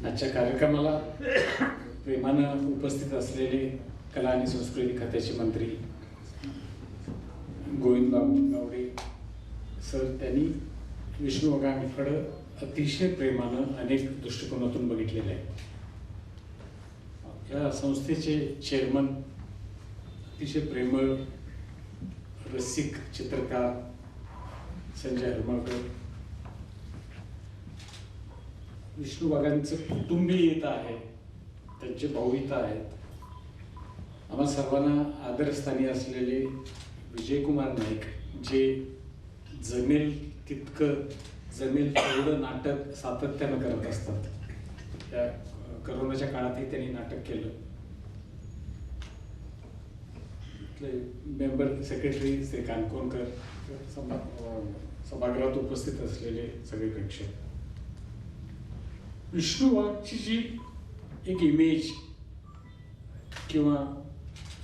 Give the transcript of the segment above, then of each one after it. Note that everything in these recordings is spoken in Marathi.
आजच्या कार्यक्रमाला प्रेमानं उपस्थित असलेले कला आणि संस्कृती खात्याचे मंत्री गोविंद गावडे सर, त्यांनी विष्णू वाघाणीकडं अतिशय प्रेमानं अनेक दृष्टिकोनातून बघितलेले आहे. या संस्थेचे चेअरमन अतिशय प्रेमळ रसिक चित्रकार संजय हरमळकर, विष्णू वाघांचं कुटुंबीय इथं आहे, त्यांचे भाऊ इथं आहेत. आम्हा सर्वांना आदरस्थानी असलेले विजयकुमार नाईक, जे जमेल तितकं जमेल तेवढं नाटक सातत्यानं करत असतात. त्या करोनाच्या काळातही त्यांनी नाटक केलं. मेंबर सेक्रेटरी श्री कानकोणकर, सभागृहात उपस्थित असलेले सगळे प्रेक्षक, विष्णू वाघची जी एक इमेज किंवा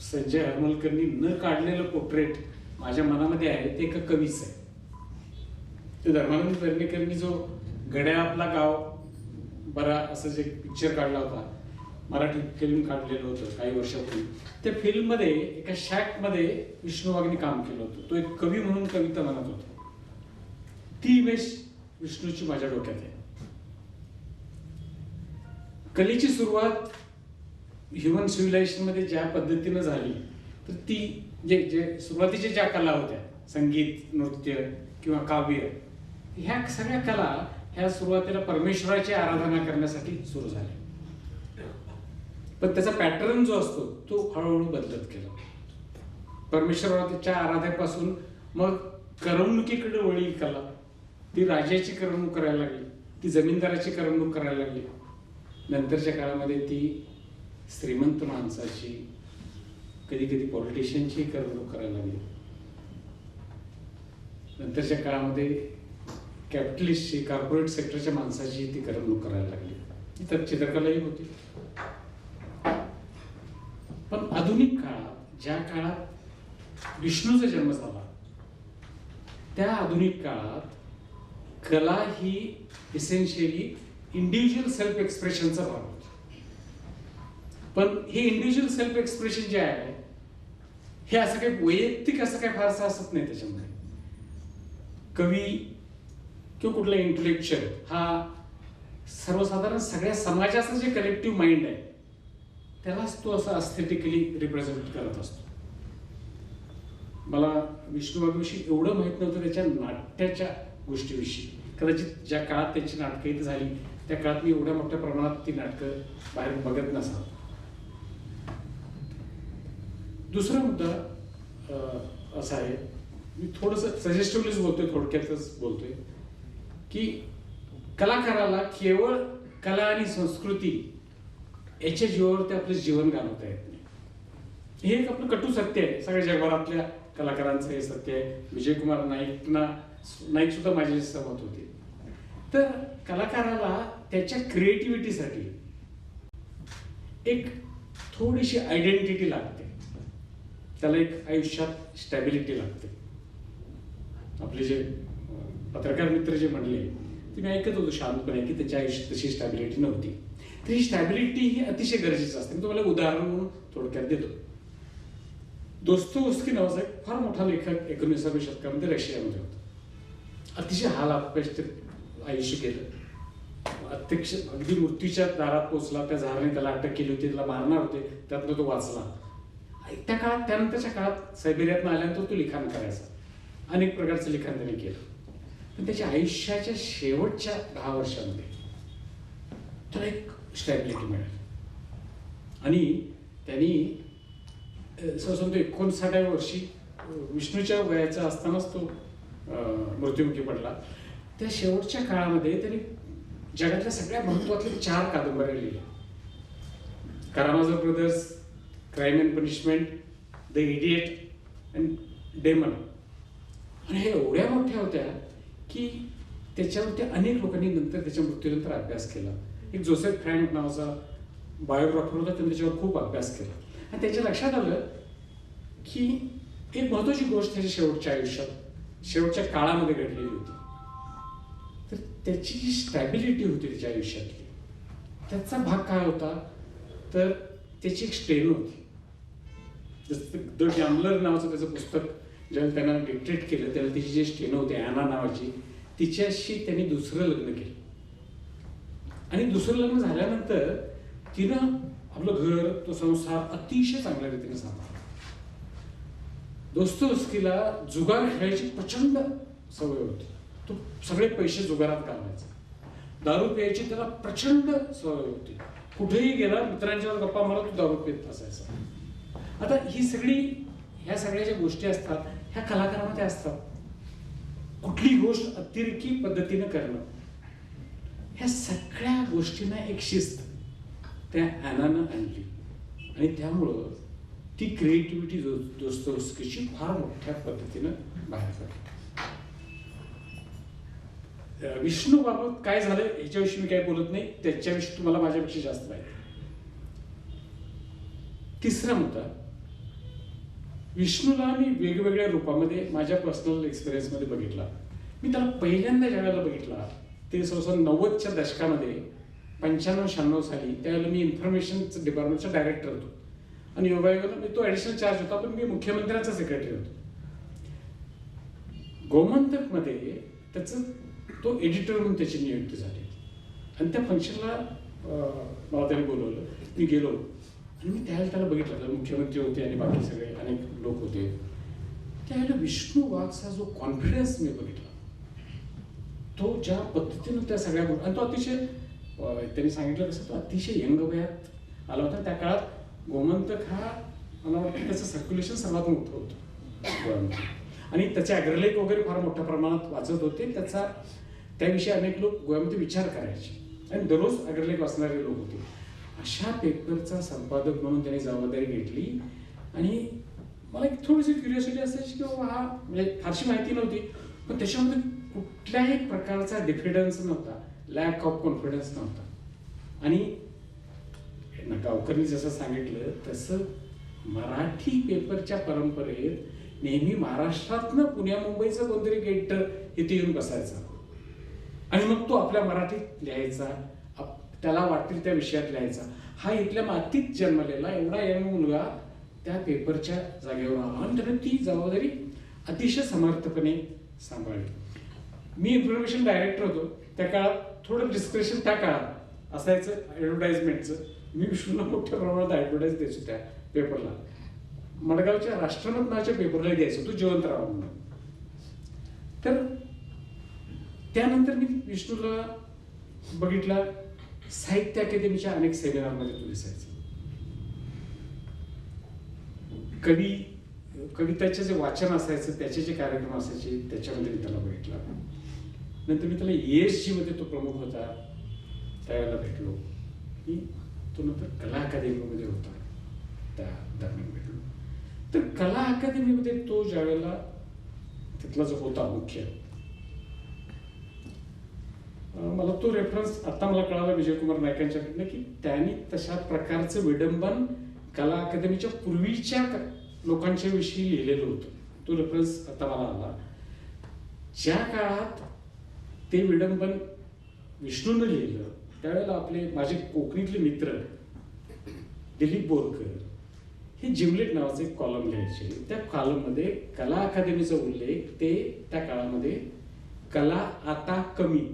संजय हरमलकरनी न काढलेलं पोर्ट्रेट माझ्या मनामध्ये आहे ते एका कवीच आहे. ते धर्मानंद पेडणेकरांनी जो गड्या आपला गाव बरा असं जे पिक्चर काढला होता, मराठी फिल्म काढलेलं होतं काही वर्षापूर्वी, त्या फिल्ममध्ये एका शॅकमध्ये विष्णू वाघनी काम केलं होतं. तो एक कवी म्हणून कविता म्हणत होता. ती इमेज विष्णूची माझ्या डोक्यात आहे. कलेची सुरुवात ह्युमन सिव्हिलायझेशन मध्ये ज्या पद्धतीनं झाली, तर ती जे सुरुवातीच्या ज्या कला होत्या, संगीत, नृत्य किंवा काव्य, ह्या सगळ्या कला ह्या सुरुवातीला परमेश्वराची आराधना करण्यासाठी सुरू झाल्या. पण त्याचा पॅटर्न जो असतो तो हळूहळू बदलत गेला. परमेश्वराच्या आराधनेपासून मग करमणुकीकडे वळली कला. ती राजाची करमणूक करायला लागली, ती जमीनदाराची करमणूक करायला लागली. नंतरच्या काळामध्ये ती श्रीमंत माणसाची, कधी कधी पॉलिटिशियनची करमणूक करायला लागली. नंतरच्या काळामध्ये कॅपिटलिस्टची, कॉर्पोरेट सेक्टरच्या माणसाची ती करमणूक करायला लागली. तर चित्रकलाही होती. पण आधुनिक काळात, ज्या काळात विष्णूचा जन्म झाला, त्या आधुनिक काळात कला ही इसेन्शियली इंडिव्हिज्युअल सेल्फ एक्सप्रेशनचा भाग होता. पण हे इंडिव्हिज्युअल सेल्फ एक्सप्रेशन जे आहे, हे असं काही वैयक्तिक असं काही फारसं असत नाही. त्याच्यामध्ये कवी किंवा कुठला इंटेलेक्च्युअल हा सर्वसाधारण सगळ्या समाजाचं जे कलेक्टिव्ह माइंड आहे त्यालाच तो असं अस्थेटिकली रिप्रेझेंट करत असतो. मला विष्णू वाघविषयी एवढं माहित नव्हतं त्याच्या नाट्याच्या गोष्टीविषयी. कदाचित ज्या काळात त्यांची नाटकं इथं झाली त्या काळात मी एवढ्या मोठ्या प्रमाणात ती नाटकं बाहेर बघत नसावं. दुसरा मुद्दा असा आहे, मी थोडंसं सजेस्टिव्हलीच बोलतोय, थोडक्यातच बोलतोय, की कलाकाराला केवळ कला आणि संस्कृती याच्या जीवावरती आपलं जीवन घालवता येत नाही. हे एक आपलं कटू सत्य आहे. सगळ्या जगभरातल्या कलाकारांचं हे सत्य आहे. विजयकुमार नाईक सुद्धा माझ्याशी सहमत होते. तर कलाकाराला त्याच्या क्रिएटिव्हिटीसाठी एक थोडीशी आयडेंटिटी लागते. त्याला एक आयुष्यात स्टॅबिलिटी लागते. आपले जे पत्रकार मित्र जे म्हणले ते मी ऐकत होतो शांतपणे, की त्याच्या आयुष्यात तशी स्टॅबिलिटी नव्हती. तर ही स्टॅबिलिटी ही अतिशय गरजेची असते. मी तुम्हाला उदाहरण म्हणून थोडक्यात देतो. दोस्तोवस्की नावाचा एक फार मोठा लेखक 19व्या शतकामध्ये रशियामध्ये होता. अतिशय हालअपेष्ट आयुष्य केलं. अध्यक्ष अगदी मृत्यूच्या दारात पोहोचला. त्या झाराने त्याला अटक केली होती, त्याला मारणार होते, त्यातनं तो वाचला. त्या काळात, त्यानंतरच्या काळात सायबेरियातनं आल्यानंतर तो लिखाण करायचा. अनेक प्रकारचं लिखाण त्याने केलं. पण त्याच्या आयुष्याच्या शेवटच्या 10 वर्षांमध्ये त्याला एक स्टॅबिलिटी मिळाली. आणि त्यांनी समजा 59व्या वर्षी विष्णूच्या वयाचा असतानाच तो मृत्युमुखी पडला. त्या शेवटच्या काळामध्ये त्यांनी जगातल्या सगळ्या महत्वातल्या 4 कादंबऱ्या लिहिल्या. Karamazov brothers, crime and punishment, the idiot and demon. आणि हे एवढ्या मोठ्या होत्या की त्याच्यावरती अनेक लोकांनी नंतर त्याच्या मृत्यूनंतर अभ्यास केला. एक जोसेफ फ्रँक नावाचा बायोग्राफर होता, त्यांनी त्याच्यावर खूप अभ्यास केला. आणि त्याच्या लक्षात आलं की एक महत्वाची गोष्ट त्याच्या शेवटच्या आयुष्यात, शेवटच्या काळामध्ये घडलेली होती. तर त्याची जी स्टॅबिलिटी होती त्याच्या आयुष्यातली, त्याचा भाग काय होता तर त्याची एक स्टेनो होती. जसं द गॅम्बलर नावाचं त्याचं पुस्तक ज्यावेळेस त्यांना डिक्टेट केलं त्यावेळेला तिची जी स्टेनो होती ॲना नावाची, तिच्याशी त्यांनी दुसरं लग्न केलं. आणि दुसरं लग्न झाल्यानंतर तिनं आपलं घर, तो संसार अतिशय चांगल्या रीतीने सांभाळला. दोस्तोस्कीला जुगार खेळायची प्रचंड सवय होती. तो सगळे पैसे जुगारात घालवायचा. दारू प्यायची त्याला प्रचंड सवय होती. कुठेही गेला मित्रांच्या गप्पा मारत तो दारू पित असायचा. आता ह्या सगळ्या ज्या गोष्टी असतात ह्या कलाकारामध्ये असतात. कुठली गोष्ट अतिरेकी पद्धतीनं करणं, ह्या सगळ्या गोष्टींना एक शिस्त त्या ॲनानं आणली आणि त्यामुळं ती क्रिएटिव्हिटी दोस्तोस्कीची फार मोठ्या पद्धतीनं बाहेर पडली. विष्णूबाबत काय झालं ह्याच्याविषयी मी काही बोलत नाही, त्याच्याविषयी तुम्हाला माझ्यापेक्षा जास्त माहिती. तिसरा मुद्दा, विष्णूला मी वेगवेगळ्या रूपामध्ये माझ्या पर्सनल एक्सपिरियन्समध्ये बघितला. मी त्याला पहिल्यांदा ज्या वेळेला बघितला ते सहसा 90च्या दशकामध्ये 95-96 साली, त्यावेळेला मी इन्फॉर्मेशन डिपार्टमेंटचा डायरेक्टर होतो आणि योगायोगाला तो ॲडिशनल चार्ज होता, पण मी मुख्यमंत्र्यांचा सेक्रेटरी होतो. गोमंतकमध्ये त्याचं तो एडिटर म्हणून त्याची नियुक्ती झाली आणि त्या फंक्शनला मला त्याने बोलवलं. मी गेलो आणि मी त्यावेळेला त्याला बघितलं. मुख्यमंत्री होते आणि बाकी सगळे अनेक लोक होते. त्यावेळेला विष्णू वाघचा जो कॉन्फिडन्स मी बघितला, तो ज्या पद्धतीनं त्या सगळ्या गोष्टी, आणि तो अतिशय त्यांनी सांगितलं कसं तो अतिशय यंग वयात आला होता. त्या काळात गोमंतक हा मला वाटतं त्याचं सर्क्युलेशन सर्वात मोठं होतं आणि त्याचे अग्रलेख वगैरे फार मोठ्या प्रमाणात वाचत होते. त्याविषयी अनेक लोक गोव्यामध्ये विचार करायचे आणि दररोज अग्रलेख वाचणारे लोक होते. अशा पेपरचा संपादक म्हणून त्यांनी जबाबदारी घेतली आणि मला एक थोडीशी क्युरिओसिटी असायची की बाबा हा, म्हणजे फारशी माहिती नव्हती, पण त्याच्यामध्ये कुठल्याही प्रकारचा डिफिडन्स नव्हता, लॅक ऑफ कॉन्फिडन्स नव्हता. आणि गावकरनी जसं सांगितलं तसं मराठी पेपरच्या परंपरेत नेहमी महाराष्ट्रातनं पुण्या मुंबईचं कोणतरी एडिटर इथे येऊन बसायचा आणि मग तो आपल्या मराठीत लिहायचा, त्याला वाटेल त्या विषयात लिहायचा. हा इथल्या मातीत जन्मलेला एवढा यंग मुलगा त्या पेपरच्या जागेवर आला आणि त्याने ती जबाबदारी अतिशय समर्थपणे सांभाळली. मी इन्फॉर्मेशन डायरेक्टर होतो. त्या काळात थोडं डिस्क्रिप्शन त्या काळात असायचं ॲडव्हर्टाइजमेंटचं. मी विष्णूला मोठ्या प्रमाणात ॲडव्हर्टाईज द्यायचो त्या पेपरला. मडगावच्या राष्ट्रमत नावाच्या पेपरला द्यायचो तो जयवंतराव म्हणून. तर त्यानंतर मी विष्णूला बघितला साहित्य अकादमीच्या अनेक सेमिनारमध्ये तो दिसायचा. कविताचे जे वाचन असायचं त्याचे जे कार्यक्रम असायचे त्याच्यामध्ये मी त्याला बघितला. नंतर मी त्याला ESG मध्ये तो प्रमुख होता त्यावेळेला भेटलो. मी तो नंतर कला अकादमीमध्ये होता त्या दरम्यान भेटलो. तर कला अकादमीमध्ये तो ज्यावेळेला तिथला जो होता मुख्य, मला तो रेफरन्स आता मला कळाला विजयकुमार नायकांच्याकडनं की त्यांनी तशा प्रकारचं विडंबन कला अकादमीच्या पूर्वीच्या लोकांच्या विषयी लिहिलेलं होतं. तो रेफरन्स आता मला आला. ज्या काळात ते विडंबन विष्णूनं लिहिलं त्यावेळेला माझे कोकणीतले मित्र दिलीप बोरकर हे जिमलेट नावाचे एक कॉलम लिहायचे. त्या कॉलममध्ये कला अकादमीचा उल्लेख ते त्या काळामध्ये कला आता कमी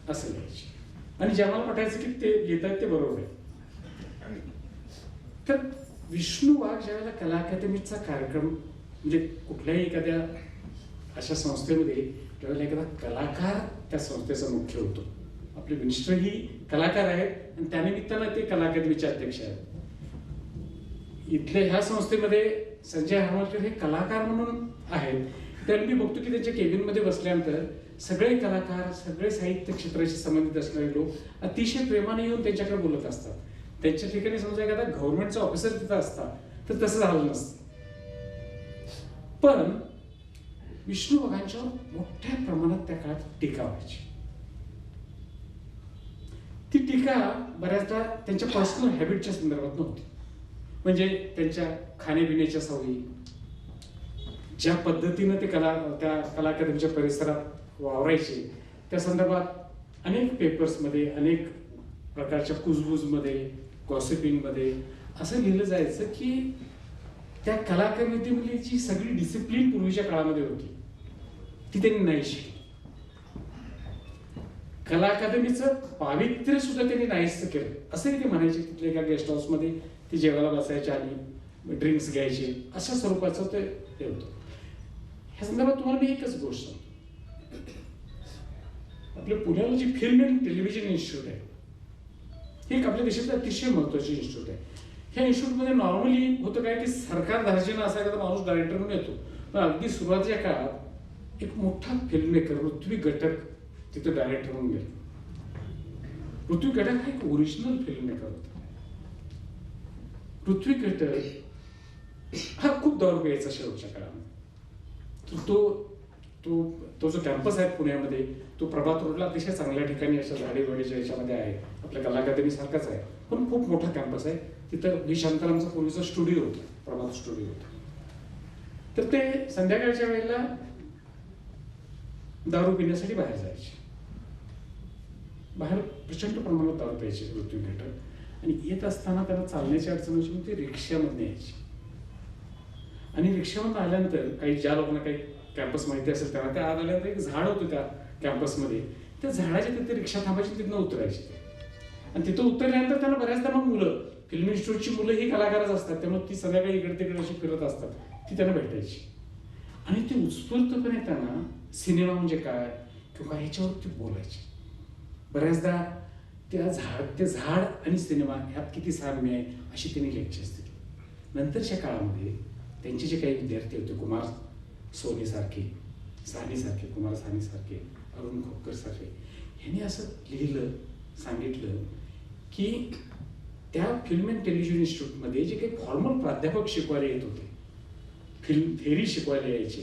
असं लिहायचे आणि ज्याला वाटायचं की ते लिहितात ते बरोबर आहे. तर विष्णू वाघ ज्यावेळेला कला अकादमीचा कार्यक्रम म्हणजे कुठल्याही एखाद्या अशा संस्थेमध्ये त्यावेळेला एखादा कलाकार त्या संस्थेचा मुख्य होतो. आपले मिनिस्टरही कलाकार आहेत आणि त्यानिमित्तानं ते कला अकादमीचे अध्यक्ष आहेत. इथल्या ह्या संस्थेमध्ये संजय हरमलकर हे कलाकार म्हणून आहेत. तर मी बघतो की त्यांच्या केबिनमध्ये बसल्यानंतर सगळे कलाकार, सगळे साहित्य क्षेत्राशी संबंधित असणारे लोक अतिशय प्रेमाने येऊन त्यांच्याकडे बोलत असतात. त्यांच्या ठिकाणी समजा एखादा गव्हर्नमेंटचा ऑफिसर तिथं असता तर तसं झालं नसतं. पण विष्णू वाघांच्यावर मोठ्या प्रमाणात त्या काळात टीका व्हायची. ती टीका बऱ्याचदा त्यांच्या पर्सनल हॅबिटच्या संदर्भात नव्हती. म्हणजे त्यांच्या खाण्यापिण्याच्या सवयी, ज्या पद्धतीनं ते त्या कला अकादमीच्या परिसरात वावरायचे त्या संदर्भात अनेक पेपर्समध्ये, अनेक प्रकारच्या कुजबूजमध्ये, गॉसिपिंगमध्ये असं लिहिलं जायचं की त्या कला अकादमीमधली जी सगळी डिसिप्लिन पूर्वीच्या काळामध्ये होती ती त्यांनी नाही शिकली. कला अकादमीचं पावित्र्य सुद्धा त्यांनी नाहीसं केलं असंही ते म्हणायचे. तिथल्या एका गेस्ट हाऊसमध्ये ते जेवायला बसायचे आणि ड्रिंक्स घ्यायचे, अशा स्वरूपाचं ते होतं. ह्या संदर्भात तुम्हाला मी एकच गोष्ट सांगतो. आपल्या पुण्याला जी फिल्म अँड टेलिव्हिजन इन्स्टिट्यूट आहे, हे एक आपल्या देशातलं अतिशय महत्वाची इन्स्टिट्यूट आहे. ह्या इन्स्टिट्यूटमध्ये नॉर्मली होतं काय की सरकार दर्जानं असा एखादा माणूस डायरेक्टर म्हणून येतो, पण अगदी सुरुवातीच्या काळात एक मोठा फिल्म मेकर पृथ्वी घटक तिथे डायरेक्टर म्हणून गेला. पृथ्वी घटक हा एक ओरिजिनल फिल्म मेकर होता. पृथ्वी घटक हा खूप दारू प्यायचा शेवटच्या काळामध्ये. तो जो कॅम्पस आहे पुण्यामध्ये, तो प्रभात रोडला अतिशय चांगल्या ठिकाणी अशा झाडीवाडीच्या याच्यामध्ये आहे. आपल्या कला अकादमी सारखाच आहे, पण खूप मोठा कॅम्पस आहे. तिथं व्ही शांतारामचा पूर्वीचा स्टुडिओ होता, प्रभात स्टुडिओ होता. तर ते संध्याकाळच्या वेळेला दारू पिण्यासाठी बाहेर जायचे. बाहेर प्रचंड प्रमाणात दारू प्यायचे पृथ्वी घटक. आणि येत असताना त्यांना चालण्याची अडचण होती, म्हणून ते रिक्षामधून यायची. आणि रिक्षामधून आल्यानंतर काही ज्या लोकांना काही कॅम्पस माहिती असेल त्यांना, त्या आल्यानंतर एक झाड होतं त्या कॅम्पसमध्ये, त्या झाडाच्या तिथे रिक्षा थांबायची, तिथनं उतरायची. आणि तिथं उतरल्यानंतर त्यांना बऱ्याचदा मग मुलं, फिल्म इन्स्टिट्यूटची मुलं ही कलाकारच असतात, त्यामुळे ती संध्याकाळी इकडे तिकडे अशी फिरत असतात, ती त्यांना भेटायची. आणि ते उत्स्फूर्तपणे त्यांना सिनेमा म्हणजे काय किंवा ह्याच्यावरती बोलायचे. बऱ्याचदा ते झाड आणि सिनेमा ह्यात किती साम्य आहे अशी त्यांनी लेक्चर्स दिली. नंतरच्या काळामध्ये त्यांचे जे काही विद्यार्थी होते, कुमार साहनी सारखे, अरुण खोपकर सारखे, ह्यांनी असं लिहिलं, सांगितलं की त्या फिल्म अँड टेलिव्हिजन इन्स्टिट्यूटमध्ये जे काही फॉर्मल प्राध्यापक शिकवायला येत होते, फिल्म थेअरी शिकवायला यायचे,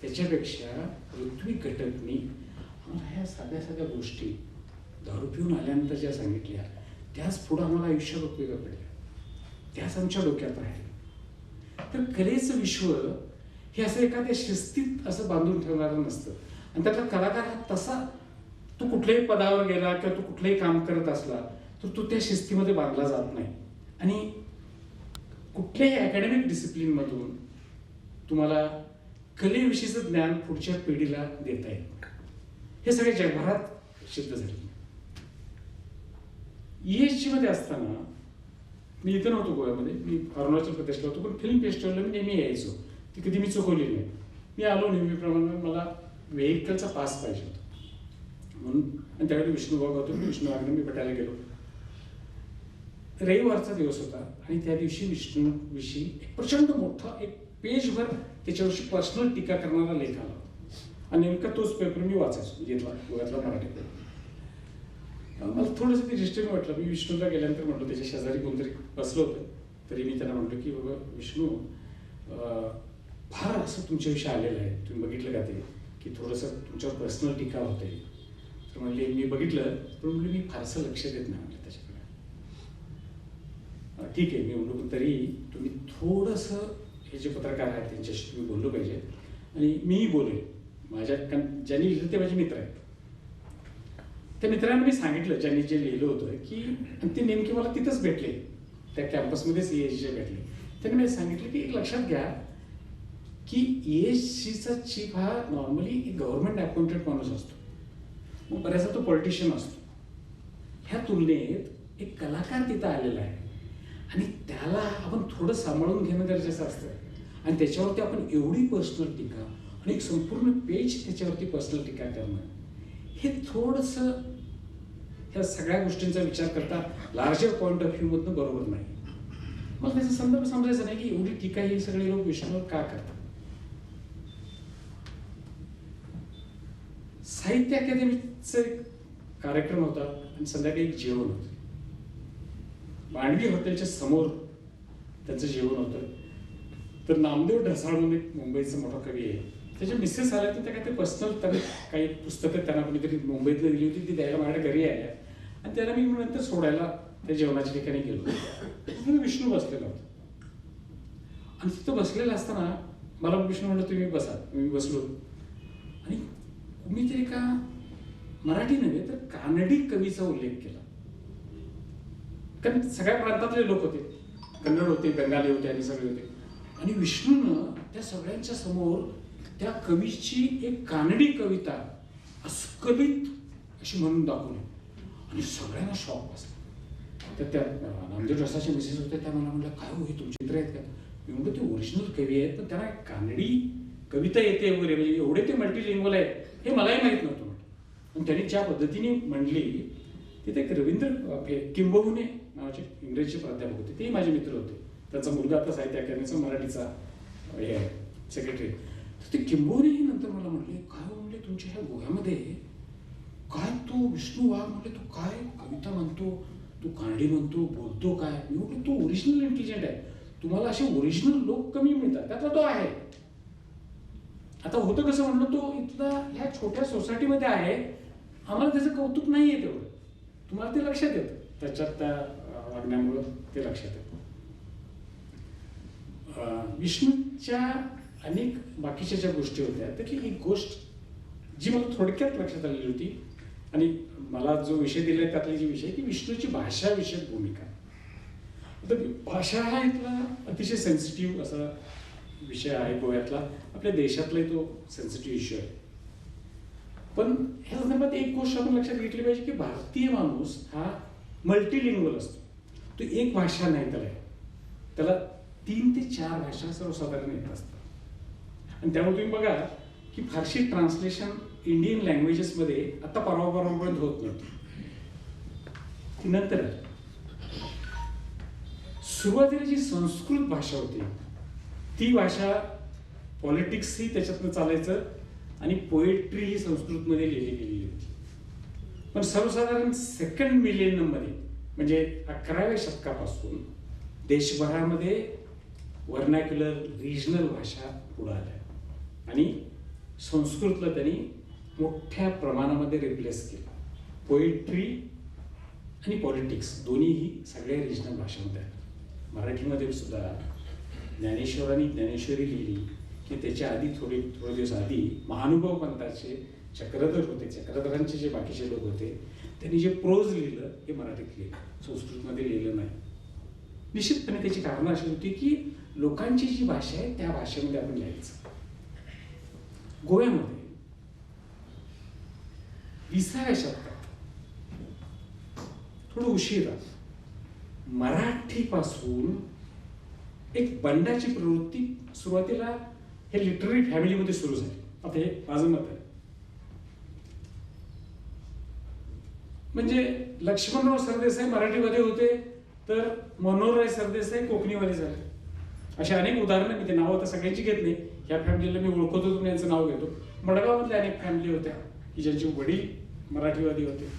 त्याच्यापेक्षा पृथ्वी घटकनी आम्हाला ह्या साध्या साध्या गोष्टी दारू पिऊन आल्यानंतर ज्या सांगितल्या, त्याच पुढं आम्हाला आयुष्यात उपयोगा पडल्या, त्याच आमच्या डोक्यात राहिल्या. तर कलेचं विश्व हे असं एखाद्या शिस्तीत असं बांधून ठेवणारं नसतं. आणि त्यातला कलाकार हा तसा, तो कुठल्याही पदावर गेला किंवा तो कुठलंही काम करत असला तर तो त्या शिस्तीमध्ये बांधला जात नाही. आणि कुठल्याही अकॅडमिक डिसिप्लिनमधून तुम्हाला कलेविषयीचं ज्ञान पुढच्या पिढीला देता येईल. हे सगळे जगभरात सिद्ध झाले. ESG मध्ये असताना मी इथं नव्हतो गोव्यामध्ये, मी अरुणाचल प्रदेशला होतो, पण फिल्म फेस्टिवलला मी नेहमी यायचो. ती कधी मी चुकवली नाही. मी आलो नेहमीप्रमाणे, मला व्हेकलचा पास पाहिजे होता म्हणून. आणि त्यावेळी विष्णुभाग होतो, विष्णुभागने मी भेटायला गेलो. रविवारचा दिवस होता आणि त्या दिवशी विष्णूविषयी एक प्रचंड मोठा, एक पेजभर त्याच्याविषयी पर्सनल टीका करणारा लेख आला. आणि नेमका तोच पेपर मी वाचायचो, गोव्यातला मराठी पेपर. मला थोडंसं ते डिस्टर्बिंग वाटलं. मी विष्णूला गेल्यानंतर म्हटलं, त्याच्या शेजारी कोणतरी बसलं होतं, तरी मी त्यांना म्हटलं की बाबा विष्णू, फार असं तुमच्याविषयी आलेलं आहे, तुम्ही बघितलं का ते, की थोडंसं तुमच्यावर पर्सनल टीका होते. तर म्हणले मी बघितलं, पण म्हणजे मी फारसं लक्ष देत नाही म्हटलं त्याच्याकडे. ठीक आहे, मी म्हणलो, पण तरी तुम्ही थोडंसं हे जे पत्रकार आहेत त्यांच्याशी तुम्ही बोललो पाहिजे. आणि मीही बोलेन, ज्यांनी लिहिलं ते माझे मित्र आहेत. त्या मित्रांना मी सांगितलं, ज्यांनी जे लिहिलं होतं, की ते नेमके मला तिथंच भेटले, त्या कॅम्पसमध्येच ESG भेटले. त्यांनी मला सांगितलं की एक लक्षात घ्या की ESGचा चीफ हा नॉर्मली एक गव्हर्नमेंट अपॉइंटेड माणूस असतो, मग बऱ्याचदा तो पॉलिटिशियन असतो. ह्या तुलनेत एक कलाकार तिथं आलेला आहे आणि त्याला आपण थोडं सांभाळून घेणं गरजेचं असतं. आणि त्याच्यावरती आपण एवढी पर्सनल टीका आणि एक संपूर्ण पेज त्याच्यावरती पर्सनल टीका करणं, हे थोडंसं ह्या सगळ्या गोष्टींचा विचार करता लार्जर पॉईंट ऑफ व्ह्यू मधनं बरोबर नाही. मग त्याचा संदर्भ समजायचा नाही की एवढी टीका ही सगळे लोक विष्णूवर का करतात. साहित्य अकादमीचा एक कार्यक्रम होता आणि संध्याकाळी एक जेवण होतं. मांडवी हॉटेलच्या समोर त्यांचं जेवण होतं. तर नामदेव ढसाळ म्हणून एक मुंबईचा मोठा कवी आहे, त्याच्या मिसेस आल्या तर त्या काय ते पर्सनल त्यांनी काही पुस्तकं त्यांना कोणीतरी मुंबईतली दिली होती, ती द्यायला माझ्या घरी आल्या. आणि त्याला मी नंतर सोडायला त्या जेवणाच्या ठिकाणी गेलो. तिथे विष्णू बसलेला होता आणि तिथं बसलेला असताना मला विष्णू म्हणलं तुम्ही बसा. मी बसलो आणि कुणीतरी का मराठी नव्हे तर कानडी कवीचा उल्लेख केला. कारण सगळ्या प्रांतातले लोक होते, कन्नड होते, बंगाली होते आणि सगळे होते. आणि विष्णूनं त्या सगळ्यांच्या समोर त्या कवीची एक कानडी कविता अस्खलित अशी म्हणून दाखवली आणि सगळ्यांना शॉक बसला. तर त्या नामदेव रसाच्या मिसेस होत्या, त्या मला म्हणल्या, काय हो हे तुमचे चित्र आहेत का? मी म्हणतो ते ओरिजिनल कवी आहेत, पण त्यांना कानडी कविता येते वगैरे, म्हणजे एवढे ते मल्टीलिंग्वल आहेत हे मलाही माहीत नव्हतं म्हटलं. पण त्यांनी ज्या पद्धतीने म्हणली, तिथे एक रवींद्र किंबहुने नावाचे इंग्रजीचे प्राध्यापक होते, ते माझे मित्र होते. त्यांचा मुलगा आता साहित्य अकादमीचा मराठीचा हे आहे सेक्रेटरी. तर ते किंबहुनेही नंतर मला म्हटले, काय म्हणले तुमच्या ह्या गोव्यामध्ये काय तो विष्णू वाघ म्हटले, तो काय कविता म्हणतो, तू कानडी म्हणतो, बोलतो काय? मी म्हटलं तो ओरिजिनल इंटेलिजंट आहे, तुम्हाला असे ओरिजिनल लोक कमी मिळतात, त्यातला तो आहे. आता होतं कसं म्हणलं, तो इथला ह्या छोट्या सोसायटीमध्ये आहे, आम्हाला त्याचं कौतुक नाही आहे तेवढं. तुम्हाला ते लक्षात येतं त्याच्यात, त्या वागण्यामुळं ते लक्षात येतं. विष्णूच्या अनेक बाकीच्या ज्या गोष्टी होत्या त्यातली एक गोष्ट जी मला थोडक्यात लक्षात आलेली होती आणि मला जो विषय दिलाय त्यातले जे विषय की विष्णूची भाषा विषयक भूमिका. तर भाषा हा इथला अतिशय सेन्सिटिव्ह असा विषय आहे गोव्यातला, आपल्या देशातलाही तो सेन्सिटिव्ह इश्यू आहे. पण ह्या संदर्भात एक गोष्ट आपण लक्षात घेतली पाहिजे की भारतीय माणूस हा मल्टीलिंग्वल असतो. तो एक भाषा नाही त्याला 3 ते 4 भाषा सर्वसाधारण येत असतात. आणि त्यामुळे तुम्ही बघा की फारशी ट्रान्सलेशन इंडियन लँग्वेजेसमध्ये आता परवापर्यंत होत नव्हती, ती नंतर आली. सुरुवातीला जी संस्कृत भाषा होती ती भाषा, पॉलिटिक्सही त्याच्यातनं चालायचं आणि पोएट्री ही संस्कृतमध्ये लिहिली गेलेली होती. पण सर्वसाधारण सेकंड मिलेनियममध्ये म्हणजे 11व्या शतकापासून देशभरामध्ये व्हर्नॅक्युलर रिजनल भाषा पुढे आल्या आणि संस्कृतला त्यांनी मोठ्या प्रमाणामध्ये रिप्लेस केलं. पोएट्री आणि पॉलिटिक्स दोन्हीही सगळ्या रिजनल भाषांमध्ये आल्या. मराठीमध्ये सुद्धा ज्ञानेश्वरांनी ज्ञानेश्वरी लिहिली की त्याच्या आधी थोडे दिवस आधी महानुभाव पंथाचे चक्रधर होते, चक्रधरांचे जे बाकीचे लोक होते त्यांनी जे प्रोज लिहिलं हे मराठीत लिहिलं, संस्कृतमध्ये लिहिलं नाही. निश्चितपणे त्याची कारणं अशी होती की लोकांची जी भाषा आहे त्या भाषेमध्ये आपण लिहायचं. गोव्यामध्ये 20व्या शतकात थोडं उशिरा मराठीपासून एक बंडाची प्रवृत्ती सुरुवातीला हे लिटररी फॅमिलीमध्ये सुरू झाली. आता हे माझं मत आहे. म्हणजे लक्ष्मणराव सरदेसाई मराठीमध्ये होते तर मनोहरराय सरदेसाई कोकणीमध्ये झाले. अशी अनेक उदाहरणं, मी ते नावं आता सगळ्यांची घेत नाही, ह्या फॅमिलीला मी ओळखतो म्हणून यांचं नाव घेतो. मडगावातल्या अनेक फॅमिली होत्या की ज्यांचे वडील मराठीवादी होते,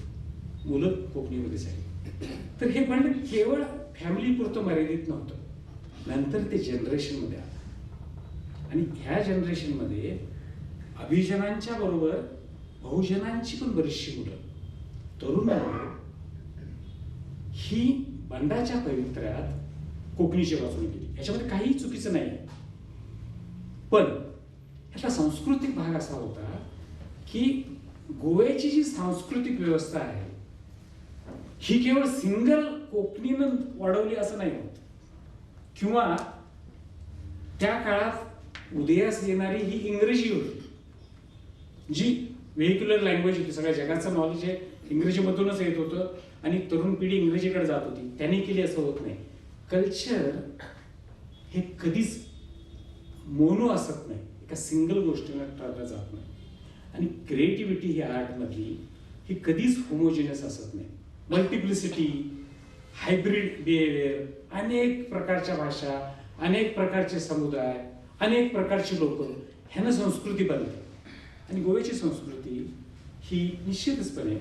मुलं कोकणीमध्ये झाली. तर हे बंड केवळ फॅमिली पुरतं मर्यादित नव्हतं, नंतर ते जनरेशनमध्ये आलं. आणि ह्या जनरेशनमध्ये अभिजनांच्या बरोबर बहुजनांची पण बरीचशी मुलं, तरुण मुलं ही बंडाच्या पवित्र्यात कोकणीच्या बाजूने गेली. याच्यामध्ये काहीही चुकीचं नाही. पण ह्याचा सांस्कृतिक भाग असा होता की गोव्याची जी सांस्कृतिक व्यवस्था आहे ही केवळ सिंगल कोकणीनं वाढवली असं नाही होत, किंवा त्या काळात उदयास येणारी ही इंग्रजी होती जी व्हेहिक्युलर लँग्वेज होती. सगळ्या जगाचं नॉलेज हे इंग्रजीमधूनच येत होतं आणि तरुण पिढी इंग्रजीकडे जात होती. त्यांनी केली असं होत नाही. कल्चर हे कधीच मोनो असत नाही, एका सिंगल गोष्टीला ठरवलं जात नाही. आणि क्रिएटिव्हिटी ही आर्टमधली ही कधीच होमोजिनियस असत नाही. मल्टिप्लिसिटी, हायब्रिड बिहेवियर, अनेक प्रकारच्या भाषा, अनेक प्रकारचे समुदाय, अनेक प्रकारची लोक, ह्यानं संस्कृती बनते. आणि गोव्याची संस्कृती ही निश्चितचपणे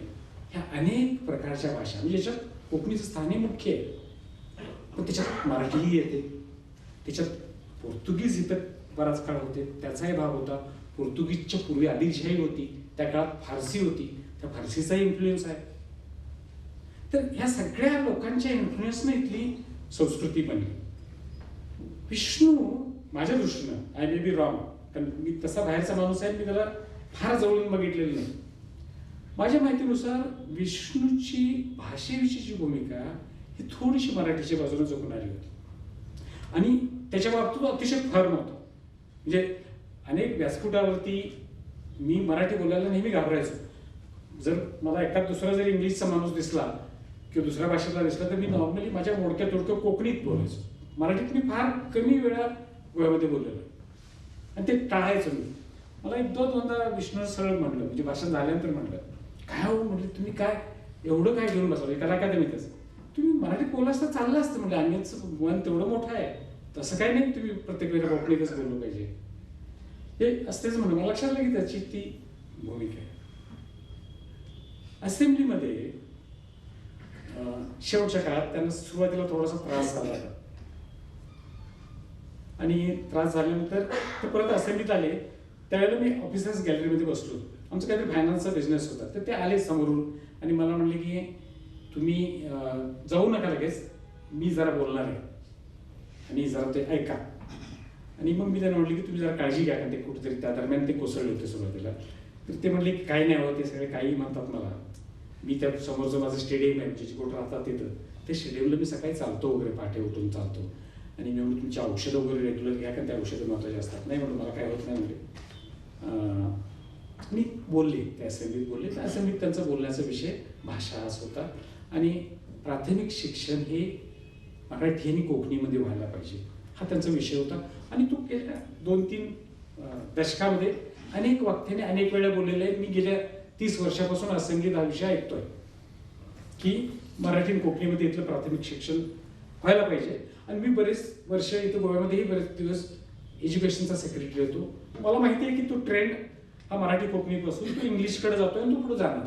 ह्या अनेक प्रकारच्या भाषा, म्हणजे याच्यात कोकणीचं स्थान हे मुख्य आहे, पण त्याच्यात मराठीही येते, त्याच्यात पोर्तुगीज इथं बराच काळ होते त्याचाही भाग होता. पोर्तुगीजच्या पूर्वी आदिलशाही होती, त्या काळात फारसी होती, त्या फारसीचाही इन्फ्लुएन्स आहे. तर ह्या सगळ्या लोकांच्या इन्फ्लुएन्सने इथली संस्कृती बनली. विष्णू माझ्या दृष्टीनं, आय मे बी रॉंग, कारण मी तसा बाहेरचा माणूस आहे, मी त्याला फार जवळून बघितलेलं नाही, माझ्या माहितीनुसार विष्णूची भाषेविषयीची भूमिका ही थोडीशी मराठीच्या बाजूने झुकणारी होती आणि त्याच्या बाबतीत तो अतिशय फर्म होता. म्हणजे अनेक व्यासपीठावरती मी मराठी बोलायला नेहमी घाबरायचो. जर मला एखाद दुसरा जर इंग्लिशचा माणूस दिसला किंवा दुसऱ्या भाषेतला दिसला तर मी नॉर्मली माझ्या मोडक्या तोडक्या कोकणीत बोलायचो. मराठीत मी फार कमी वेळा गोव्यामध्ये बोललेलो आणि ते टाळायचो मी. मला एक दोनदा विष्णू सरळ म्हटलं, म्हणजे भाषण झाल्यानंतर म्हटलं, काय हो म्हटलं तुम्ही काय एवढं काय घेऊन बसला एका अकादमीतच, तुम्ही मराठीत बोलला असता चाललं असतं. म्हणजे आम्हीच मन तेवढं मोठं आहे, तसं काही नाही तुम्ही प्रत्येक वेळेला कोकणीतच बोललं पाहिजे हे असतेच म्हणून मला लक्षात आलं की त्याची ती भूमिका आहे. असेंब्लीमध्ये शेवटच्या काळात त्यांना सुरुवातीला थोडासा त्रास झाला होता आणि त्रास झाल्यानंतर ते परत असेंब्लीत आले. त्यावेळेला मी ऑफिसर्स गॅलरीमध्ये बसलो. आमचं काहीतरी फायनान्सचा बिझनेस होता. तर ते आले समोरून आणि मला म्हणले की तुम्ही जाऊ नका लगेच, मी जरा बोलणार आहे आणि जरा ते ऐका. आणि मग मी त्यांना म्हटलं की तुम्ही जरा काळजी घ्या, कारण ते कुठेतरी त्या दरम्यान ते कोसळले होते सुरुवातीला. तर ते म्हणले की काही नाही होत, ते सगळे काही म्हणतात मला. मी त्या समोरचं माझं स्टेडियम आहे, जे कोण राहतात तिथं, ते स्टेडियमला मी सकाळी चालतो वगैरे, पहाटे उठून चालतो. आणि मी म्हणून तुमची औषधं वगैरे रेग्युलर घ्या, कारण त्या औषधं महत्त्वाचे असतात. नाही म्हणून मला काय होत नाही म्हणजे. मी बोलले, त्या असेंब्लीत बोलले. त्या असेंब्लीत त्यांचा बोलण्याचा विषय भाषा हाच होता आणि प्राथमिक शिक्षण हे मराठी आणि कोकणीमध्ये व्हायला पाहिजे हा त्यांचा विषय होता. आणि तो गेल्या 2-3 दशकामध्ये अनेक वाक्याने अनेक वेळा बोललेले आहे. मी गेल्या 30 वर्षापासून असेंब्लीत हा विषय ऐकतोय की मराठी आणि कोकणीमध्ये इथलं प्राथमिक शिक्षण व्हायला पाहिजे. आणि मी बरेच वर्ष इथं गोव्यामध्येही बरेच दिवस एज्युकेशनचा सेक्रेटरी होतो. मला माहिती आहे की तो ट्रेंड हा मराठी कोकणीपासून तो इंग्लिशकडे जातोय आणि तो पुढे जाणार,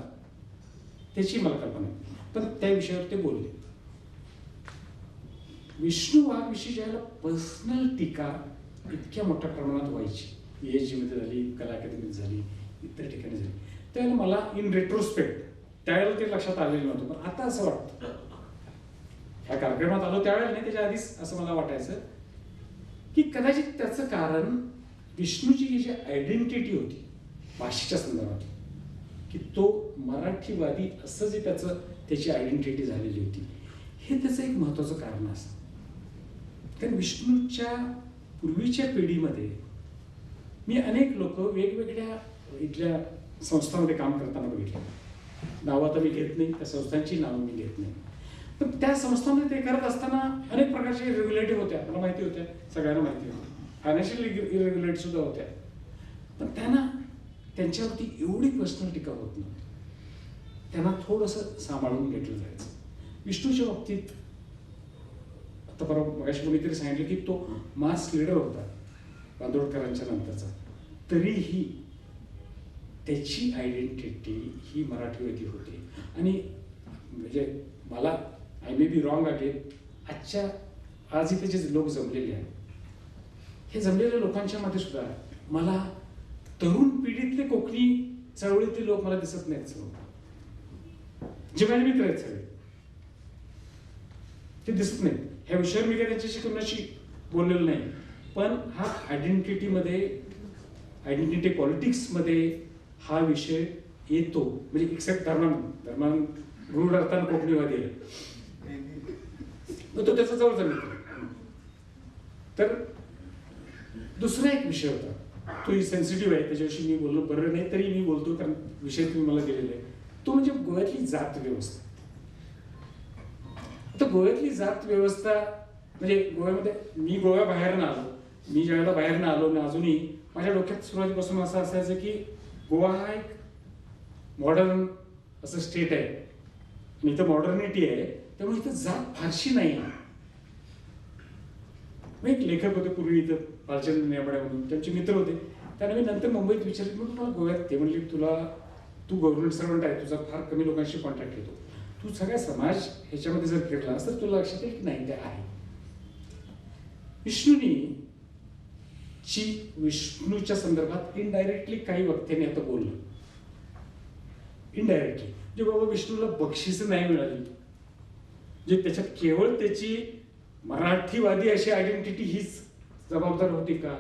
त्याची मला कल्पना आहे. पण त्या विषयावर ते बोलले. विष्णू वाघ विषयी ज्याला पर्सनल टीका इतक्या मोठ्या प्रमाणात व्हायची, PhD मध्ये झाली, कला अकादमीत झाली, इतर ठिकाणी झाली, त्यावेळेला मला इन रेट्रोस्पेक्ट त्यावेळेला ते लक्षात आलेलं नव्हतं. पण आता असं वाटतं, ह्या कार्यक्रमात आलो त्यावेळेला नाही, त्याच्या आधीच असं मला वाटायचं की कदाचित त्याचं कारण विष्णूची ही जी आयडेंटिटी होती भाषेच्या संदर्भात, की तो मराठीवादी असं जे त्याची आयडेंटिटी झालेली होती, हे त्याचं एक महत्त्वाचं कारण असतं. कारण विष्णूच्या पूर्वीच्या पिढीमध्ये मी अनेक लोक वेगवेगळ्या इथल्या संस्थांमध्ये काम करताना बघितलं. नावं आता मी घेत नाही, त्या संस्थांची नावं मी घेत नाही. पण त्या संस्थांमध्ये ते करत असताना अनेक प्रकारच्या इरेग्युलेटिव्ह होत्या, मला माहिती होत्या, सगळ्यांना माहिती होत्या. फायनान्शियल इरेग्युलेटिव्ह सुद्धा होत्या. पण त्यांच्यावरती एवढी पर्सनल टीका होत नव्हती. त्यांना थोडंसं सांभाळून घेतलं जायचं. विष्णूच्या बाबतीत आता परवा मगाशी कोणीतरी सांगितलं की तो मास लीडर होता बांदोडकरांच्या नंतरचा, तरीही त्याची आयडेंटिटी ही मराठीवादी होती. आणि म्हणजे मला I may be wrong again, आज इथे जे लोक जमलेले आहेत, हे जमलेल्या लोकांच्या मध्ये सुद्धा मला तरुण पिढीतले कोकणी चळवळीतले लोक मला दिसत नाहीत. जे माझे मित्र आहेत सगळे ते दिसत नाहीत. ह्या विषयावर मी काय त्यांच्याशी कोणाशी बोललेलो नाही. पण हा आयडेंटिटी पॉलिटिक्समध्ये हा विषय येतो. म्हणजे एक्सेप्ट धर्मान रूढ अर्थानं कोकणीवादी आहे, तो त्याचा जवळचा मित्र. तर दुसरा एक विषय होता, तोही सेन्सिटिव्ह आहे, त्याच्याविषयी मी बोललो बरं नाही, तरी मी बोलतो कारण विषय तुम्ही मला दिलेला आहे. तो म्हणजे गोव्यातली जात व्यवस्था. आता गोव्यातली जात व्यवस्था म्हणजे गोव्यामध्ये मी गोव्याबाहेरनं आलो, मी ज्यावेळेला बाहेरनं आलो ना, अजूनही माझ्या डोक्यात सुरुवातीपासून असं असायचं की गोवा हा एक मॉडर्न असं स्टेट आहे आणि इथं मॉडर्निटी आहे, त्यामुळे इथं जात फारशी नाही आहे. एक लेखक होते पूर्वी इथं, भालचंद्र नेमाडे म्हणून, त्यांचे मित्र होते. त्यांना मी नंतर मुंबईत विचारले, म्हणून मला गोव्यात ते म्हणले तू गव्हर्नमेंट सर्वंट आहे, तुझा फार कमी लोकांशी कॉन्टॅक्ट येतो, तू सगळ्या समाज ह्याच्यामध्ये जर फिरलास तर तुला लक्षात येईल की नाही ते आहे. विष्णूच्या संदर्भात इनडायरेक्टली काही वक्त्यांनी आता बोललं. इनडायरेक्टली जे बाबा विष्णूला बक्षीस नाही मिळाली, जे त्याच्यात केवळ त्याची मराठीवादी अशी आयडेंटिटी हीच जबाबदार होती का?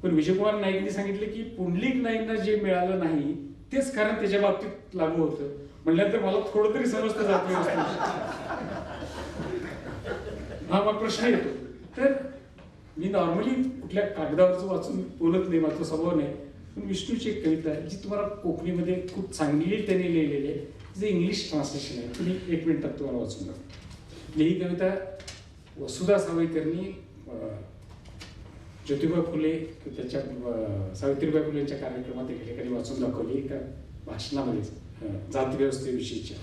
पण विजयकुमार नाईकने सांगितले की पुंडलिक नाईकना जे मिळालं नाही तेच कारण त्याच्या बाबतीत लागू होतं. म्हणल्यानंतर मला थोडं तरी समजतं जात हा मग प्रश्न येतो. तर मी नॉर्मली कुठल्या कागदावरचं वाचून बोलत नाही, माझा स्वभाव नाही. पण विष्णूची एक कविता आहे जी तुम्हाला कोकणीमध्ये खूप चांगली त्यांनी लिहिलेली आहे, जे इंग्लिश ट्रान्सलेशन आहे. तुम्ही 1 मिनिटात तुम्हाला वाचून द्या. ही कविता वसुधा सावयकरनी ज्योतिबा फुले त्याच्या सावित्रीबाई फुले यांच्या कार्यक्रमात एकेकाने वाचून दाखवली एका भाषणामध्येच, जातव्यवस्थेविषयीच्या.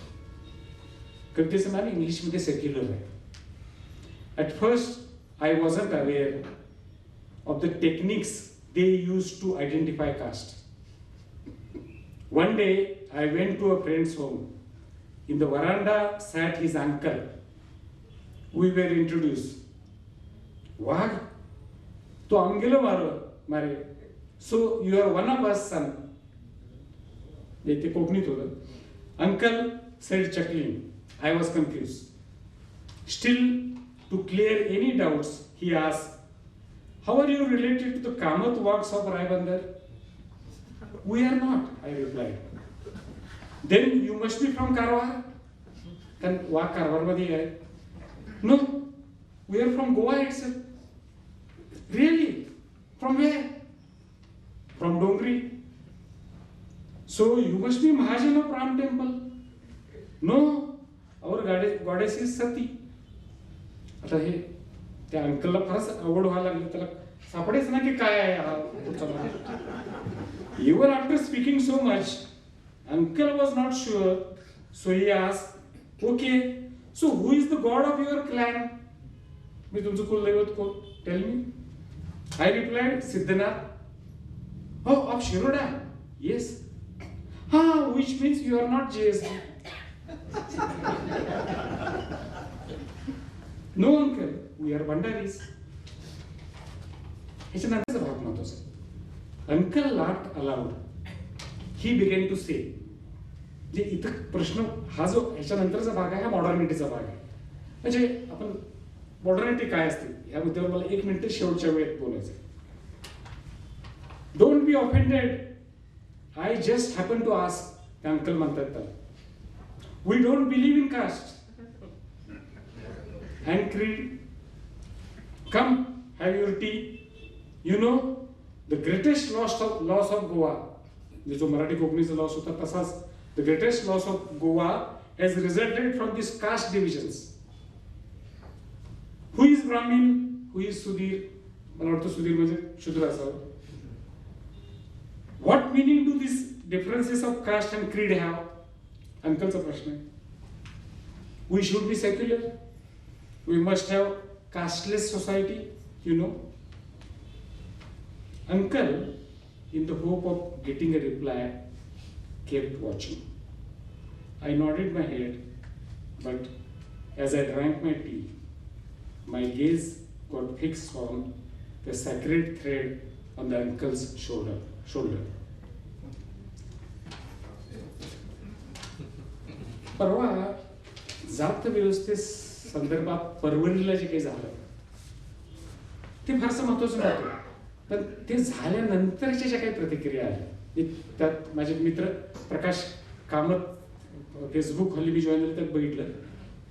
कवितेचं नाव इंग्लिशमध्ये सेक्युलर आहे. At first, I wasn't aware of the techniques they used to identify caste. One day, I went to a friend's home. In the veranda sat his uncle. We were introduced. Wag? To Angelo Mare. So you are one of us, son. They कोकणीत होतं. Uncle said chuckling. I was confused. Still, to clear any doubts, he asked, "How are you related to the Kamath Waghs of Raibandar?" "We are not," I replied. "Then you must be from Karwar." Kan Wagh Karwar मध्ये आहे. "No, we are from Goa itself." "Really? From where?" "From Dongri." "So you must be Mahajan of Ram Temple." "No, our goddess is Sati." आता हे त्या अंकलला फारच अवघड व्हायला लागलं, त्याला सापडेच ना की काय आहे हा पुढचा भाग. Even after speaking so much, uncle was not sure, so he asked, "Okay, so who is the god of your clan?" मी तुमचं कुलदैवत कोण? Tell me. I replied, "Siddhanath." "Oh, of Shiroda?" "Yes." "Which means you are not JSD." "No, uncle, we are Bhandaris." ह्याच्यानंतरचा भाग महत्वाचा. Uncle laughed aloud. He began to say. जे इथं प्रश्न हा जो ह्याच्यानंतरचा भाग आहे हा मॉडर्निटीचा भाग आहे. म्हणजे आपण मॉडर्निटी काय असते ह्या मुद्द्यावर मला 1 मिनिट शेवटच्या वेळेत बोलायचं. "Don't be offended. I just happen to ask." ते अंकल म्हणतात त्याला. "We don't believe in caste and creed. Come, have your tea. You know, the greatest loss of Goa," जो मराठी कोकणीचा लॉस होता तसाच, "the greatest loss of Goa has resulted from these caste divisions. Who is Brahmin? Who is Sudhir?" मला वाटतं सुधीर म्हणजे शूद्र असावं. "What meaning do these differences of caste and creed have?" अंकलचा प्रश्न आहे. "We should be secular. We must have casteless society, you know." Uncle, in the hope of getting a reply, kept watching. I nodded my head, but as I drank my tea, my gaze got fixed on the sacred thread on the uncle's shoulder. परवा जात व्यवस्थे संदर्भात परवडीला जे काही झालं ते फारसं महत्वाचं नव्हतं, पण ते झाल्यानंतरच्या ज्या काही प्रतिक्रिया आल्या त्यात माझे मित्र प्रकाश कामत फेसबुक हल्ली मी जॉईन झालं त्यात बघितलं,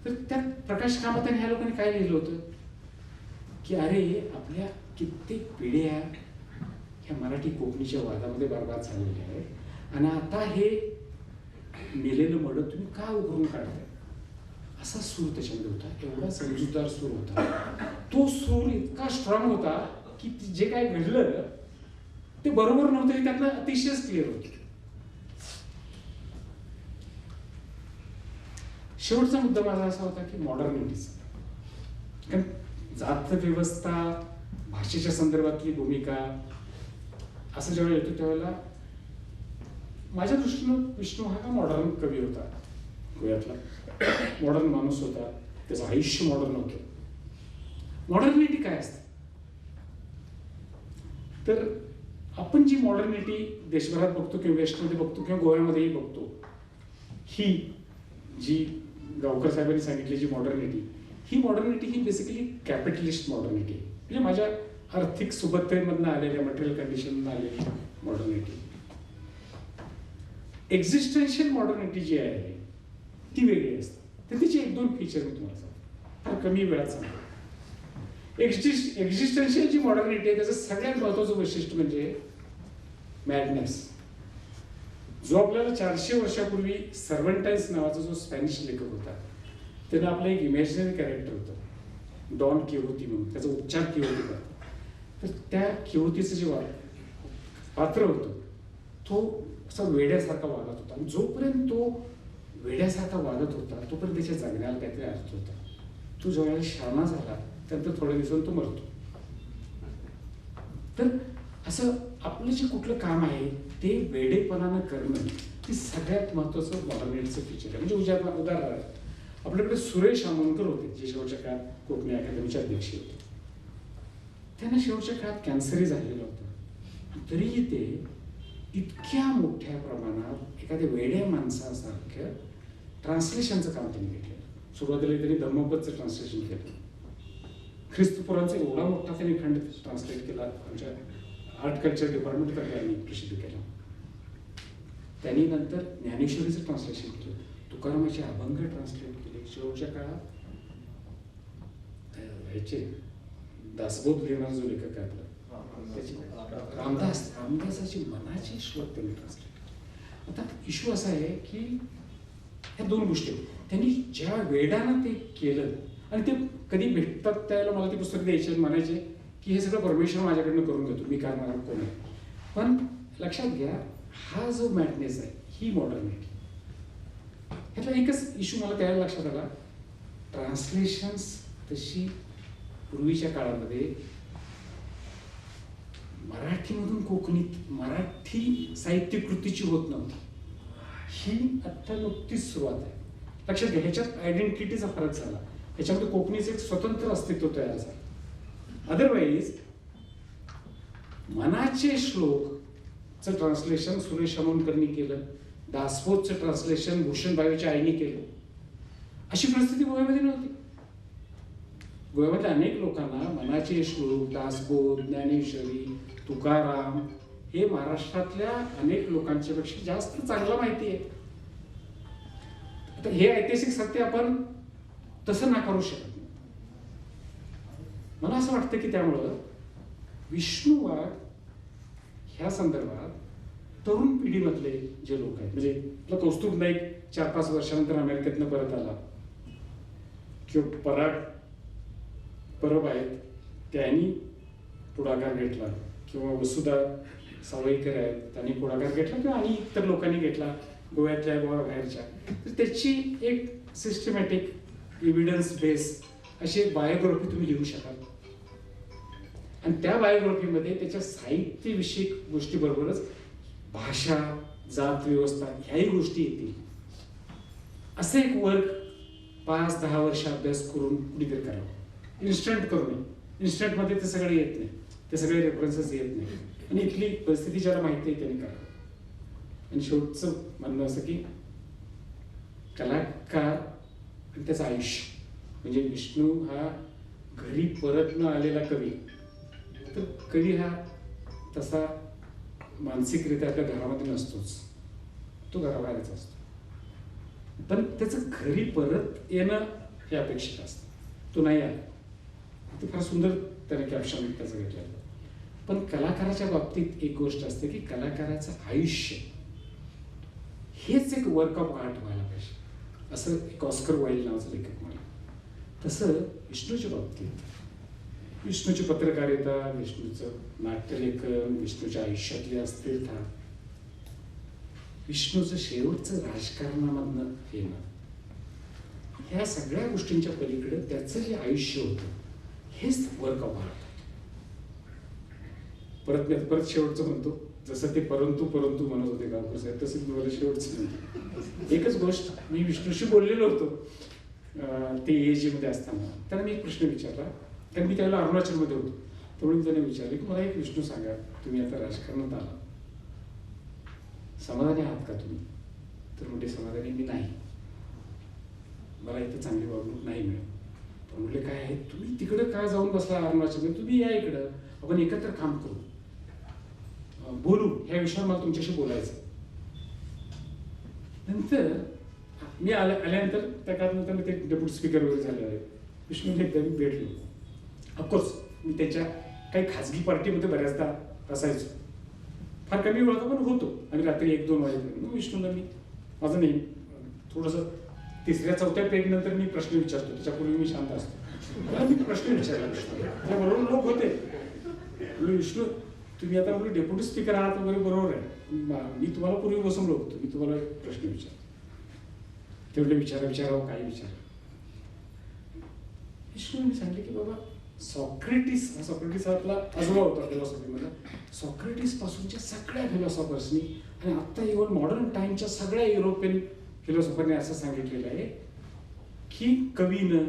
तर त्यात प्रकाश कामत आणि ह्या लोकांनी काय लिहिलं होतं की अरे आपल्या कित्येक पिढ्या ह्या मराठी कोकणीच्या वादामध्ये बरबाद झालेल्या आहेत आणि आता हे मेलेलं मड तुम्ही का उघडून काढताय, असा सूर त्याच्यामध्ये होता. एवढा समजूतदार सूर होता. तो सूर इतका स्ट्रॉंग होता की जे काय घडलं ते बरोबर नव्हतं हे त्यातनं अतिशय क्लिअर होतं. शेवटचा मुद्दा माझा असा होता की मॉडर्निटीचा, कारण जात व्यवस्था भाषेच्या संदर्भातली भूमिका असं ज्यावेळेला येतो त्यावेळेला माझ्या दृष्टीनं विष्णू हा मॉडर्न कवी होता, गोव्यातला मॉडर्न माणूस होता, त्याचं आयुष्य मॉडर्न होतं. मॉडर्निटी काय असते तर आपण जी मॉडर्निटी देशभरात बघतो किंवा वेस्टमध्ये बघतो किंवा गोव्यामध्येही बघतो, ही जी गावकर साहेबांनी सांगितली जी मॉडर्निटी, ही मॉडर्निटी ही बेसिकली कॅपिटलिस्ट मॉडर्निटी, म्हणजे माझ्या आर्थिक सुबत्तेमधनं आलेल्या मटेरियल कंडिशनमधनं आलेली मॉडर्निटी. एक्झिस्टन्शियल मॉडर्निटी जी आहे ती वेगळी असते. तर तिचे 1-2 फीचर मी तुम्हाला सांगतो, फार कमी वेळात सांगतो. एक्झिस्टन्शियल जी मॉडर्निटी आहे त्याचं सगळ्यात महत्त्वाचं वैशिष्ट्य म्हणजे मॅडनेस. जो आपल्याला 400 वर्षापूर्वी सर्वंटाईन्स नावाचा जो स्पॅनिश लेखक होता, त्यानं आपलं एक इमॅजिनरी कॅरेक्टर होतं डॉन किहोती म्हणून, त्याचा उच्चार किहोती करतो. तर त्या किहोतीचं जे पात्र होतं तो असा वेड्यासारखा वागत होता, आणि जोपर्यंत तो वेड्यासारखा वागत होता तोपर्यंत त्याच्या जगण्याला काहीतरी अर्थ होता. तो जेव्हा शहाणा झाला त्यानंतर थोड्या दिवसांनी तो मरतो. तर असं आपलं जे कुठलं काम आहे ते वेडेपणानं करणं हे सगळ्यात महत्त्वाचं मॉडर्निटीचं फीचर आहे. म्हणजे उदाहरणार्थ आपल्याकडे सुरेश आमोणकर होते, जे शेवटच्या काळात कोकणी अकादमीचे अध्यक्ष होते. त्यांना शेवटच्या काळात कॅन्सरही झालेलं होतं, तरीही ते इतक्या मोठ्या प्रमाणात एखाद्या वेड्या माणसासारखं ट्रान्सलेशनचं काम त्यांनी घेतलं. सुरुवातीला त्यांनी धम्मपदचं ट्रान्सलेशन केलं. ख्रिस्तपुरांचा एवढा मोठा त्यांनी खंड ट्रान्सलेट केला, आमच्या आर्ट कल्चर डिपार्टमेंट त्यांनी प्रसिद्ध केला. त्यांनी नंतर ज्ञानेश्वरीचं ट्रान्सलेशन केलं, तुकारामाचे अभंग ट्रान्सलेट केले. शेवटच्या काळात ह्याचे दासबोध लिहिणारा जो लेखक आहे आपला त्याची रामदासाची मनाची श्लोक त्यांनी ट्रान्सलेट केले. आता इश्यू असा आहे की ह्या 2 गोष्टी त्यांनी ज्या वेडानं ते केलं, आणि ते कधी भेटतात त्यावेळेला मला ते पुस्तक द्यायचे, म्हणायचे की हे सगळं परमेश्वर माझ्याकडनं करून घेतो, मी काय मला कोण आहे. पण लक्षात घ्या, हा जो मॅडनेस आहे ही मॉडर्निटी. ह्यातला एकच इश्यू मला त्यावेळेला लक्षात आला, ट्रान्सलेशन्स तशी पूर्वीच्या काळामध्ये मराठीमधून कोकणीत मराठी साहित्य कृतीची होत नव्हती. ही आता नुकतीच सुरुवात आहे. लक्षात घ्या, ह्याच्यात आयडेंटिटीचा फरक झाला, ह्याच्यामध्ये कोकणीचं एक स्वतंत्र अस्तित्व तयार झालं. अदरवाईज मनाचे श्लोकचं ट्रान्सलेशन सुरेश आमोणकरनी केलं, दासबोधचं ट्रान्सलेशन भूषणबाईच्या आईने केलं. अशी परिस्थिती गोव्यामध्ये नव्हती. गोव्यामध्ये अनेक लोकांना मनाचे श्लोक, दासबोध, ज्ञानेश्वरी, तुकाराम हे महाराष्ट्रातल्या अनेक लोकांच्या पेक्षा जास्त चांगलं माहिती आहे. आता हे ऐतिहासिक सत्य आपण तसं नाकारू शकत नाही. मला असं वाटतं की त्यामुळं विष्णुवाद ह्या संदर्भात तरुण पिढीमधले जे लोक आहेत, म्हणजे आपला कौस्तुभ नाईक 4-5 वर्षानंतर अमेरिकेतनं परत आला, किंवा पराग परब आहेत त्यांनी पुढाकार घेतला, किंवा वसुधा सावईकर आहेत त्यांनी पुढाकार घेतला, किंवा आणि इतर लोकांनी घेतला गोव्यातल्या गोवा बाहेरच्या. तर त्याची एक सिस्टमॅटिक एव्हिडन्स बेस अशी एक बायोग्राफी तुम्ही लिहू शकाल, आणि त्या बायोग्राफीमध्ये त्याच्या साहित्यविषयक गोष्टीबरोबरच भाषा, जात व्यवस्था ह्याही गोष्टी येतील. असं एक वर्क 5-10 वर्ष अभ्यास करून कुणीतरी करावं. इन्स्टंट करू नये. इन्स्टंटमध्ये ते सगळे येत नाही, ते सगळे रेफरन्सेस येत नाही, आणि इथली परिस्थिती ज्याला माहिती आहे त्यांनी करावं. आणि शेवटचं म्हणणं असं की कलाकार आणि त्याचं आयुष्य, म्हणजे विष्णू हा घरी परत न आलेला कवी, तर कवी हा तसा मानसिकरित्या आपल्या घरामध्ये नसतोच, तो घराबाहेरच असतो. पण त्याचं घरी परत येणं हे अपेक्षित असतं, तो नाही आला. ते फार सुंदर त्याने कॅप्शन त्याचं घेतलेलं. पण कलाकाराच्या बाबतीत एक गोष्ट असते की कलाकाराचं आयुष्य हेच एक वर्क ऑफ आर्ट व्हायला पाहिजे, असं एक ऑस्कर वाईल्ड नावाचं लेखक म्हणा. तसं विष्णूच्या बाबतीत विष्णूची पत्रकारिता, विष्णूचं नाट्यलेखन, विष्णूच्या आयुष्यातली अस्थिरता, विष्णूचं शेवटचं राजकारणामधनं येणं, ह्या सगळ्या गोष्टींच्या पलीकडे त्याचं जे आयुष्य होतं हेच वर्क ऑफ आर्ट. परत शेवटचं म्हणतो, जसं ते परंतु परंतु म्हणत होते गावकर साहेब, तसं तुम्हाला शेवटचं म्हणतो. एकच गोष्ट, मी विष्णूशी बोललेलो होतो ते AG मध्ये असताना. त्यांना मी एक प्रश्न विचारला, कारण मी त्यावेळेला अरुणाचलमध्ये होतो. त्यामुळे मी त्यांना विचारले की मला एक विष्णू सांगा, तुम्ही आता राजकारणात आला, समाधानी आहात का तुम्ही? तर म्हणजे समाधानी मी नाही, मला इथं चांगली वागणूक नाही मिळत. पण म्हटले काय आहे, तुम्ही तिकडं काय जाऊन बसला अरुणाचलमध्ये, तुम्ही या इकडं, आपण एकत्र काम करू, बोलू, ह्या विषयावर मला तुमच्याशी बोलायचं. नंतर मी आल्यानंतर त्या काळानंतर मी ते डेप्युटी स्पीकर वगैरे झाले आहे. विष्णूने एकदा मी भेटलो. ऑफकोर्स मी त्याच्या काही खाजगी पार्टीमध्ये बऱ्याचदा असायचो. फार कमी वेळा पण होतो. आणि रात्री 1-2 वाजेपर्यंत विष्णूला मी माझं नाही थोडंसं 3ऱ्या-4थ्या पेगनंतर मी प्रश्न विचारतो. त्याच्यापूर्वी मी शांत असतो. त्याला मी प्रश्न विचारला विष्णूला. त्याबरोबर लोक होते. विष्णू तुम्ही आता म्हणजे डेप्युटी स्पीकर आहात वगैरे बरोबर आहे. मी तुम्हाला पूर्वी बसून होतो. मी तुम्हाला प्रश्न विचारतो. तेवढे विचारावं काही विचार. विष्णूने सांगितले की बाबा सॉक्रेटिस आपला आजोबा होता फिलॉसॉफीमध्ये. सॉक्रेटिस पासूनच्या सगळ्या फिलॉसॉफर्सनी आणि आता इव्हन मॉडर्न टाइमच्या सगळ्या युरोपियन फिलॉसॉफरने असं सांगितलेलं आहे की कवीनं,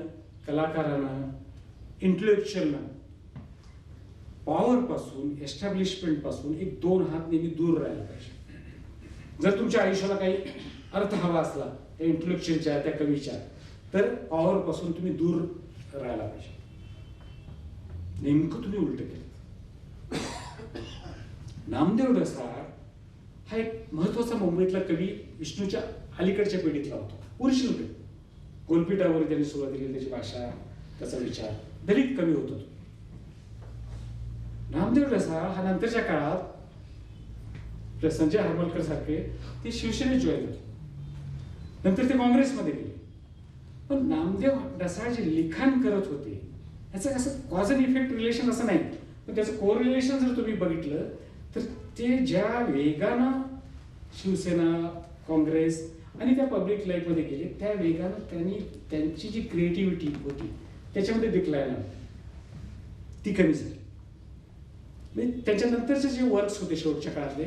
कलाकारानं, इंटेलेक्च्युअलनं पॉवर पासून, एस्टॅब्लिशमेंट पासून 1-2 हात नेहमी दूर राहायला पाहिजे. जर तुमच्या आयुष्याला काही अर्थ हवा असला त्या इंटेलेक्च्युअलच्या, त्या कवीच्या, तर पॉवर पासून तुम्ही दूर राहायला पाहिजे. नेमकं तुम्ही उलट केलं. नामदेव ढसाळ हा एक महत्वाचा मुंबईतला कवी विष्णूच्या अलीकडच्या पिढीतला होता. ओरिजिनल कवी. गोलपीठावर त्यांनी सुरुवात केली. त्याची भाषा, त्याचा विचार, दलित कवी होता. नामदेव ढसाळ हा नंतरच्या काळात संजय हरमलकर सारखे ते शिवसेनेत जॉईन झाले. नंतर ते काँग्रेसमध्ये गेले. पण नामदेव ढसाळ जे लिखाण करत होते याचं असं कॉज अँड इफेक्ट रिलेशन असं नाही. पण त्याचं कोरिलेशन जर तुम्ही बघितलं तर ते ज्या वेगानं शिवसेना, काँग्रेस आणि त्या पब्लिक लाईफमध्ये गेले त्या वेगानं त्यांनी त्यांची जी क्रिएटिव्हिटी होती त्याच्यामध्ये डिक्लाइन आली, ती कमी झाली. म्हणजे त्याच्यानंतरचे जे वर्क्स होते शेवटच्या काळातले,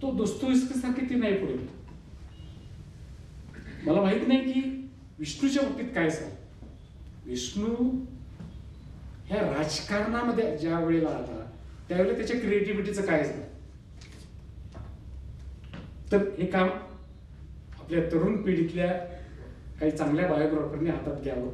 तो दोस्तोयेव्स्कीसारखे ते नाही पुढे. मला माहित नाही की विष्णूच्या बाबतीत काय झालं. विष्णू ह्या राजकारणामध्ये ज्या वेळेला आला त्यावेळेला त्याच्या क्रिएटिव्हिटीचं काय झालं. तर हे काम आपल्या तरुण पिढीतल्या काही चांगल्या बायोग्राफरने हातात घ्यावं